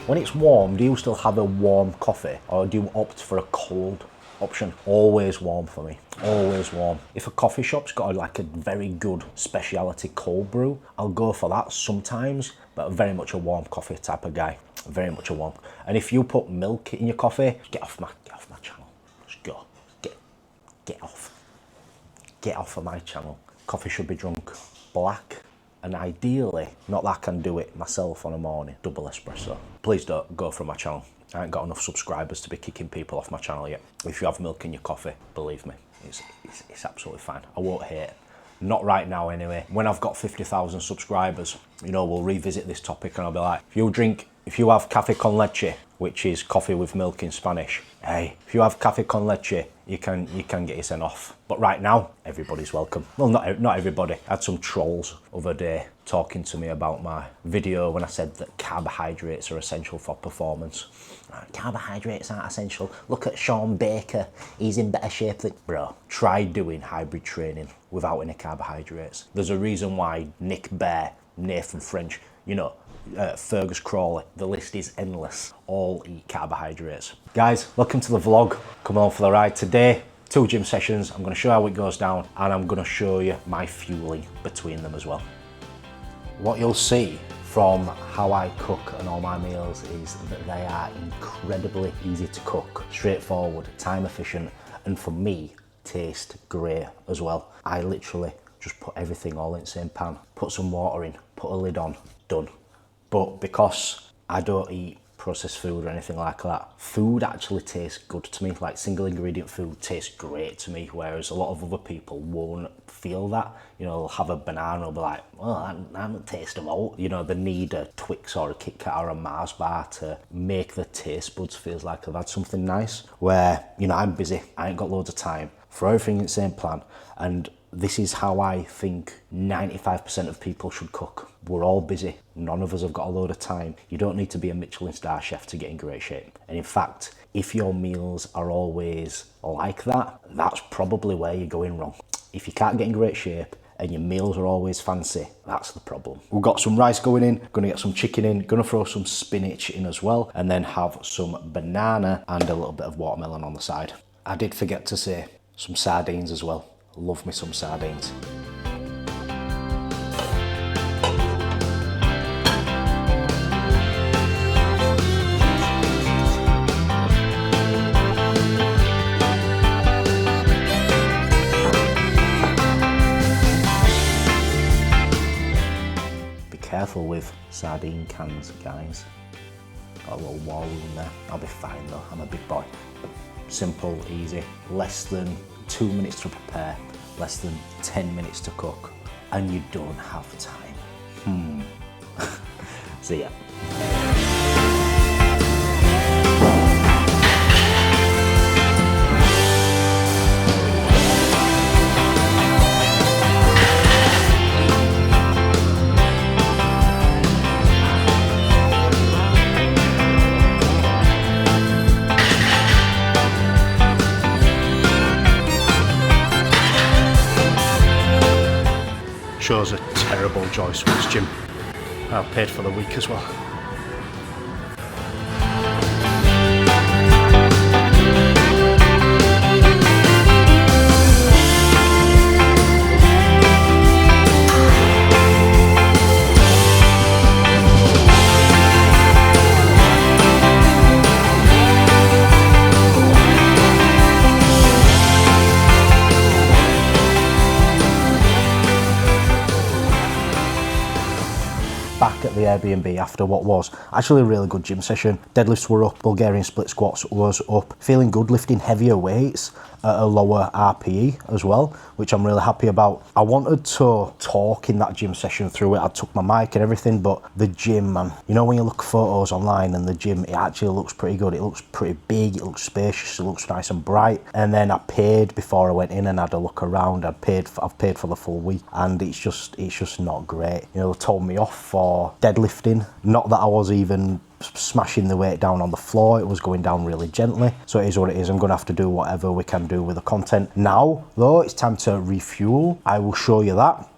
When it's warm, do you still have a warm coffee or do you opt for a cold option? Always warm for me, always warm. If a coffee shop's got like a very good speciality cold brew, I'll go for that sometimes, but very much a warm coffee type of guy, very much a warm. And if you put milk in your coffee, get off my channel, just go, get off of my channel. Coffee should be drunk black, and ideally, not that I can do it myself on a morning, double espresso. Please don't go from my channel. I ain't got enough subscribers to be kicking people off my channel yet. If you have milk in your coffee, believe me, it's absolutely fine. I won't hate. Not right now anyway. When I've got 50,000 subscribers, you know, we'll revisit this topic and I'll be like, if you have café con leche, which is coffee with milk in Spanish, hey, if you have café con leche, you can get your sent off. But right now, everybody's welcome. Well, not everybody. I had some trolls other day talking to me about my video when I said that carbohydrates are essential for performance. Carbohydrates aren't essential. Look at Sean Baker. He's in better shape than... Bro, try doing hybrid training without any carbohydrates. There's a reason why Nick Bear, Nathan French, you know, Fergus Crawley, the list is endless, all eat carbohydrates. Guys, welcome to the vlog. Come on for the ride today. 2 gym sessions. I'm going to show you how it goes down and I'm going to show you my fueling between them as well. What you'll see from how I cook and all my meals is that they are incredibly easy to cook, straightforward, time efficient, and for me, taste great as well. I literally just put everything all in the same pan, put some water in, put a lid on, done. But because I don't eat processed food or anything like that, food actually tastes good to me. Like single ingredient food tastes great to me, whereas a lot of other people won't feel that. You know, they'll have a banana and be like, well, I don't taste of all. You know, they need a Twix or a Kit Kat or a Mars bar to make the taste buds feel like they've had something nice. Where, you know, I'm busy, I ain't got loads of time for everything in the same plan. And this is how I think 95% of people should cook. We're all busy. None of us have got a load of time. You don't need to be a Michelin star chef to get in great shape. And in fact, if your meals are always like that, that's probably where you're going wrong. If you can't get in great shape and your meals are always fancy, that's the problem. We've got some rice going in, gonna get some chicken in, gonna throw some spinach in as well, and then have some banana and a little bit of watermelon on the side. I did forget to say some sardines as well. Love me some sardines. Be careful with sardine cans, guys. Got a little wall in there. I'll be fine though, I'm a big boy. Simple, easy, less than 2 minutes to prepare, less than 10 minutes to cook, and you don't have time. See ya. Shows a terrible Joy Switch gym. I've paid for the week as well. Back at the Airbnb after what was actually a really good gym session. Deadlifts were up, Bulgarian split squats was up, feeling good lifting heavier weights at a lower RPE as well, which I'm really happy about. I wanted to talk in that gym session through it. I took my mic and everything, but the gym, man, you know when you look at photos online and the gym, it actually looks pretty good. It looks pretty big, it looks spacious, it looks nice and bright. And then I paid before I went in and had a look around. I've paid for the full week and it's just not great. You know, they told me off for deadlifting. Not that I was even smashing the weight down on the floor, it was going down really gently. So it is what it is. I'm gonna have to do whatever we can do with the content. Now, though, it's time to refuel. I will show you that.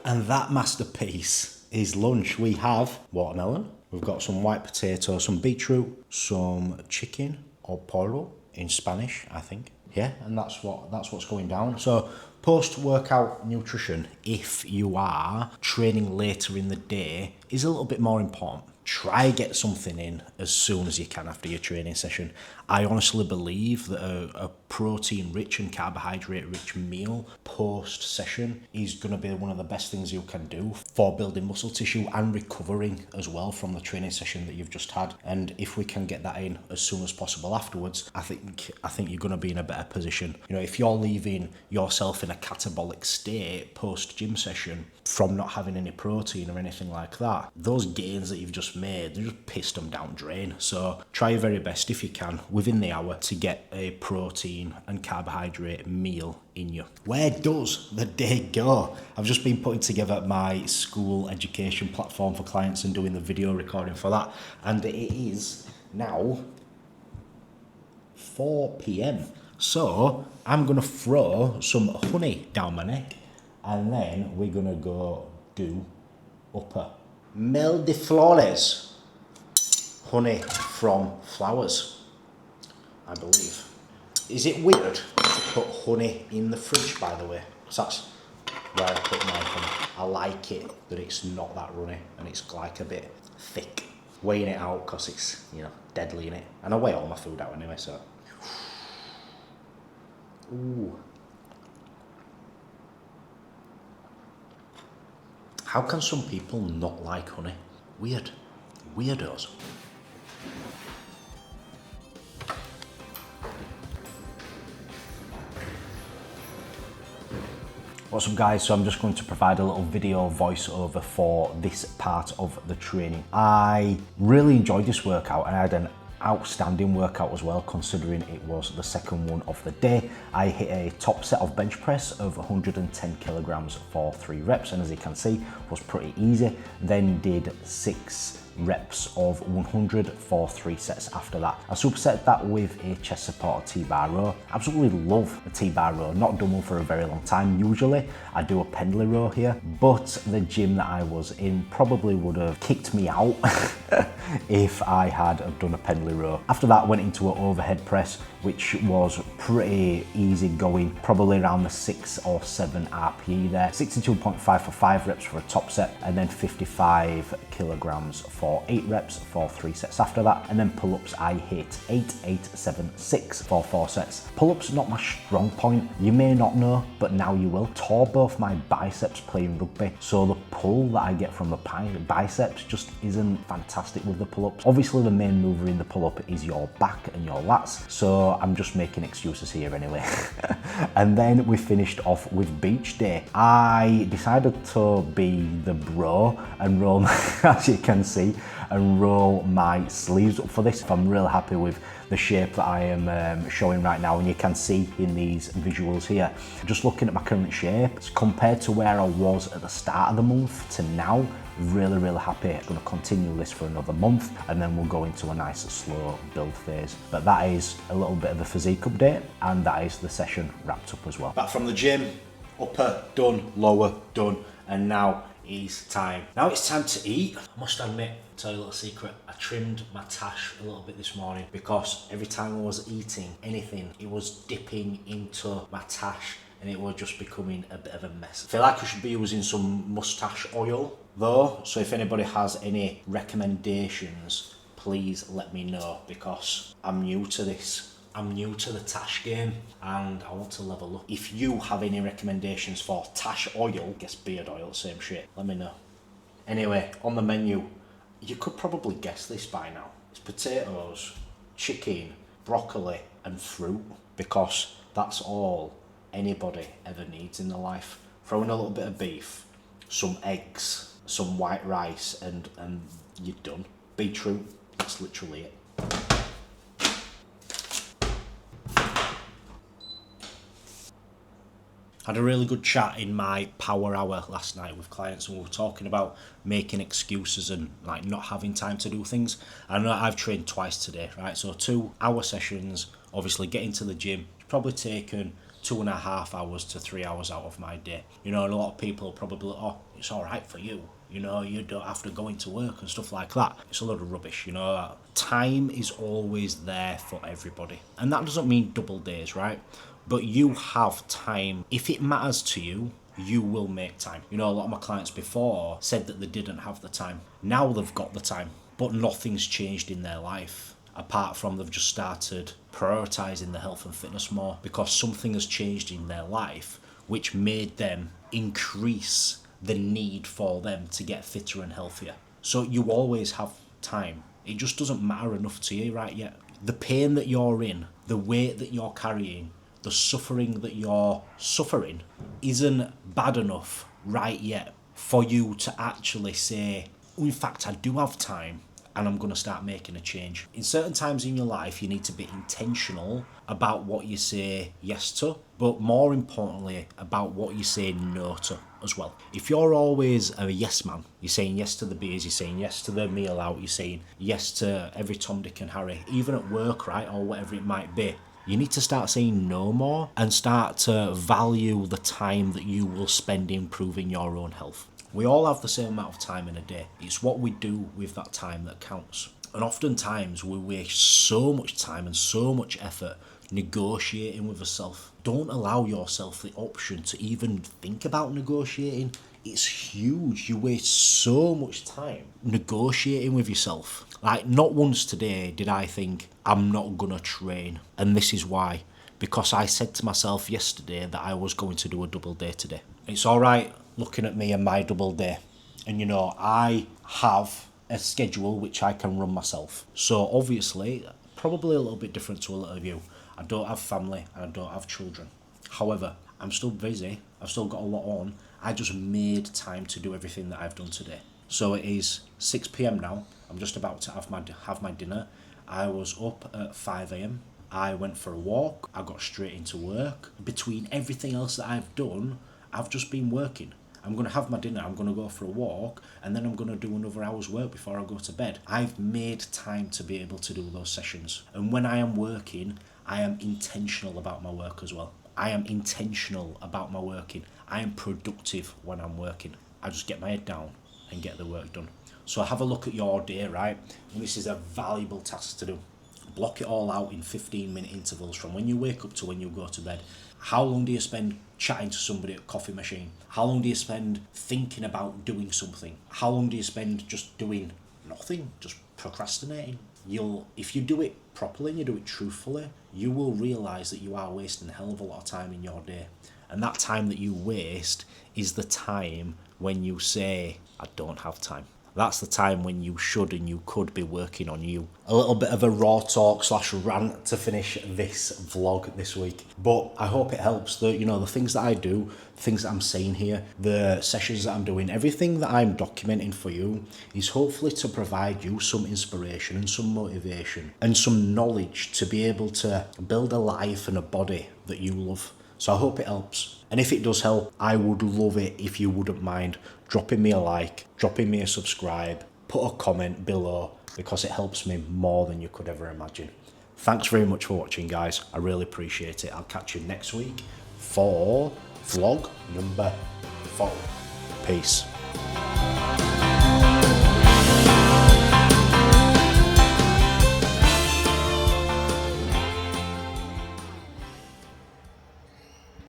And that masterpiece is lunch. We have watermelon, We've got some white potato, some beetroot, some chicken or pollo in Spanish, I think. Yeah, and that's what's going down. So post-workout nutrition, if you are training later in the day, is a little bit more important. Try get something in as soon as you can after your training session. I honestly believe that a protein-rich and carbohydrate-rich meal post-session is going to be one of the best things you can do for building muscle tissue and recovering as well from the training session that you've just had. And if we can get that in as soon as possible afterwards, I think you're going to be in a better position. You know, if you're leaving yourself in a catabolic state post-gym session from not having any protein or anything like that, those gains that you've just made, they just pissed them down drain. So try your very best if you can within the hour to get a protein and carbohydrate meal in you. Where does the day go? I've just been putting together my school education platform for clients and doing the video recording for that, and it is now 4 p.m. So I'm gonna throw some honey down my neck, and then we're gonna go do upper mel de flores, honey from flowers, I believe. Is it weird to put honey in the fridge, by the way? Because that's where I put my honey. I like it that it's not that runny and it's like a bit thick. Weighing it out because it's, you know, deadly in it. And I weigh all my food out anyway, so. Ooh. How can some people not like honey? Weird. Weirdos. What's up guys, so I'm just going to provide a little video voiceover for this part of the training. I really enjoyed this workout and I had an outstanding workout as well, considering it was the second one of the day. I hit a top set of bench press of 110 kilograms for 3 reps, and as you can see was pretty easy. Then did 6 reps of 100 for 3 sets after that. I superset that with a chest support T-bar row. Absolutely love a T-bar row, not done one for a very long time. Usually I do a pendley row here, but the gym that I was in probably would have kicked me out if I had done a pendley row. After that went into an overhead press, which was pretty easy going, probably around the 6 or 7 RPE there. 62.5 for 5 reps for a top set, and then 55 kilograms for 8 reps for 3 sets after that. And then pull-ups I hit 8, 8, 7, 6 for 4 sets. Pull-ups not my strong point, you may not know, but now you will. Tore both my biceps playing rugby, so the pull that I get from the biceps just isn't fantastic with the pull-ups. Obviously the main mover in the pull-up is your back and your lats, so I'm just making excuses here anyway. And then we finished off with beach day. I decided to be the bro and roll as you can see, and roll my sleeves up for this. I'm really happy with the shape that I am showing right now, and you can see in these visuals here. Just looking at my current shape compared to where I was at the start of the month to now, really happy. I'm going to continue this for another month and then we'll go into a nice slow build phase. But that is a little bit of a physique update, and that is the session wrapped up as well. Back from the gym, upper done, lower done, and now is time. Now it's time to eat. I must admit, tell you a little secret, I trimmed my tash a little bit this morning because every time I was eating anything, it was dipping into my tash and it was just becoming a bit of a mess. I feel like I should be using some mustache oil though, so if anybody has any recommendations, please let me know, because I'm new to this. I'm new to the tash game and I want to level up. If you have any recommendations for tash oil, guess beard oil, same shit, let me know. Anyway, on the menu, you could probably guess this by now. It's potatoes, chicken, broccoli and fruit, because that's all anybody ever needs in their life. Throw in a little bit of beef, some eggs, some white rice, and you're done. Beetroot, that's literally it. Had a really good chat in my power hour last night with clients, and we were talking about making excuses and like not having time to do things. I know I've trained twice today, right? So 2 hour sessions, obviously getting to the gym, it's probably taken 2.5 hours to 3 hours out of my day. You know, and a lot of people probably, oh, it's all right for you. You know, you don't have to go into work and stuff like that. It's a load of rubbish, you know. Time is always there for everybody. And that doesn't mean double days, right? But you have time. If it matters to you, you will make time. You know, a lot of my clients before said that they didn't have the time. Now they've got the time, but nothing's changed in their life apart from they've just started prioritizing their health and fitness more because something has changed in their life which made them increase the need for them to get fitter and healthier. So you always have time. It just doesn't matter enough to you right yet. The pain that you're in, the weight that you're carrying, the suffering that you're suffering isn't bad enough right yet for you to actually say, oh, in fact, I do have time and I'm going to start making a change. In certain times in your life, you need to be intentional about what you say yes to, but more importantly, about what you say no to as well. If you're always a yes man, you're saying yes to the beers, you're saying yes to the meal out, you're saying yes to every Tom, Dick and Harry, even at work, right, or whatever it might be, you need to start saying no more and start to value the time that you will spend improving your own health. We all have the same amount of time in a day. It's what we do with that time that counts. And oftentimes we waste so much time and so much effort negotiating with yourself. Don't allow yourself the option to even think about negotiating. It's huge. You waste so much time negotiating with yourself. Like, not once today did I think, I'm not gonna train. And this is why. Because I said to myself yesterday that I was going to do a double day today. It's all right looking at me and my double day. And you know, I have a schedule which I can run myself. So obviously, probably a little bit different to a lot of you. I don't have family and I don't have children. However, I'm still busy. I've still got a lot on. I just made time to do everything that I've done today. So it is 6 p.m. now. I'm just about to have my dinner. I was up at 5 a.m. I went for a walk. I got straight into work. Between everything else that I've done, I've just been working. I'm going to have my dinner, I'm going to go for a walk, and then I'm going to do another hour's work before I go to bed. I've made time to be able to do those sessions. And when I am working, I am intentional about my work as well. I am intentional about my working. I am productive when I'm working. I just get my head down and get the work done. So have a look at your day, right? And this is a valuable task to do. Block it all out in 15-minute intervals from when you wake up to when you go to bed. How long do you spend chatting to somebody at a coffee machine? How long do you spend thinking about doing something? How long do you spend just doing nothing, just procrastinating? If you do it properly and you do it truthfully, you will realise that you are wasting a hell of a lot of time in your day. And that time that you waste is the time when you say, I don't have time. That's the time when you should and you could be working on you. A little bit of a raw talk / rant to finish this vlog this week. But I hope it helps. The things that I do, the things that I'm saying here, the sessions that I'm doing, everything that I'm documenting for you is hopefully to provide you some inspiration and some motivation and some knowledge to be able to build a life and a body that you love. So I hope it helps. And if it does help, I would love it if you wouldn't mind dropping me a like, dropping me a subscribe, put a comment below, because it helps me more than you could ever imagine. Thanks very much for watching, guys. I really appreciate it. I'll catch you next week for vlog number 4. Peace.